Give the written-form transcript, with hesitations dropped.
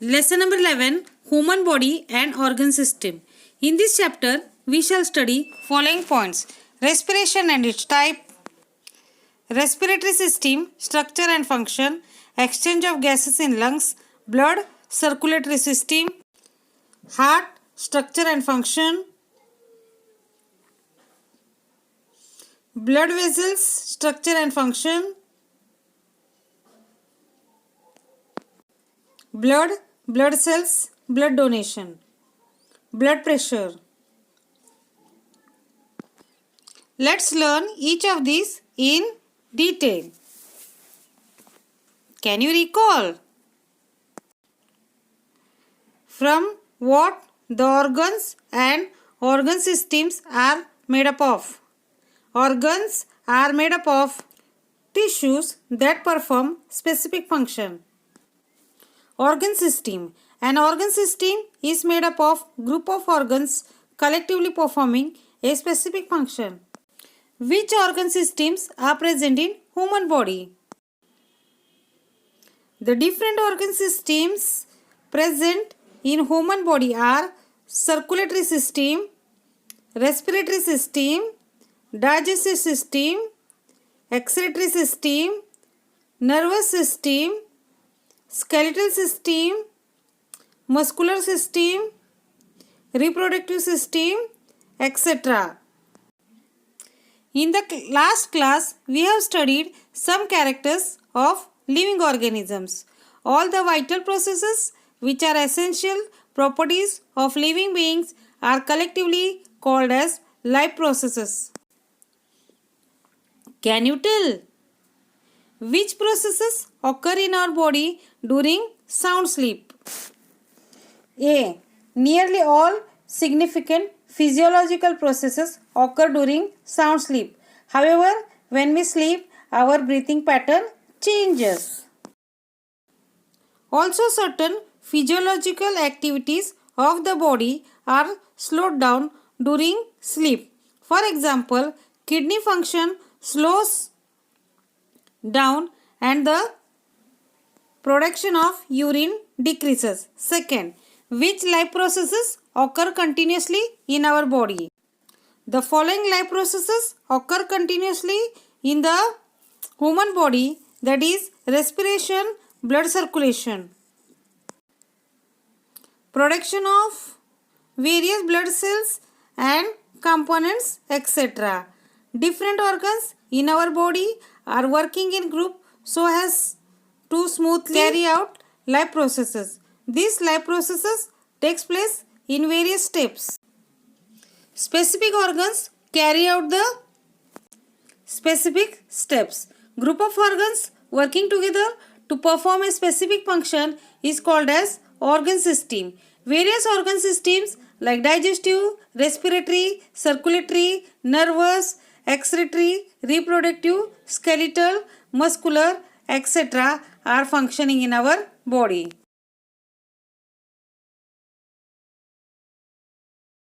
Lesson number 11, Human Body and Organ System. In this chapter, we shall study following points: respiration and its type, respiratory system, structure and function, exchange of gases in lungs, blood circulatory system, heart structure and function, blood vessels structure and function, blood cells, blood donation, blood pressure. Let's learn each of these in detail. Can you recall from what the organs and organ systems are made up of? Organs are made up of tissues that perform specific function. Organ system. An organ system is made up of group of organs collectively performing a specific function. Which organ systems are present in human body? The different organ systems present in human body are circulatory system, respiratory system, digestive system, excretory system, nervous system, skeletal system, muscular system, reproductive system, etc. In the last class, we have studied some characters of living organisms. All the vital processes which are essential properties of living beings are collectively called as life processes. Can you tell which processes occur in our body during sound sleep? A. Nearly all significant physiological processes occur during sound sleep. However, when we sleep, our breathing pattern changes. Also, certain physiological activities of the body are slowed down during sleep. For example, kidney function slows down and the production of urine decreases. Second, which life processes occur continuously in our body? The following life processes occur continuously in the human body, that is respiration, blood circulation, production of various blood cells and components, etc. Different organs in our body are working in group so as to smoothly carry out life processes. These life processes takes place in various steps. Specific organs carry out the specific steps. Group of organs working together to perform a specific function is called as organ system. Various organ systems like digestive, respiratory, circulatory, nervous, excretory, reproductive, skeletal, muscular, etc. are functioning in our body.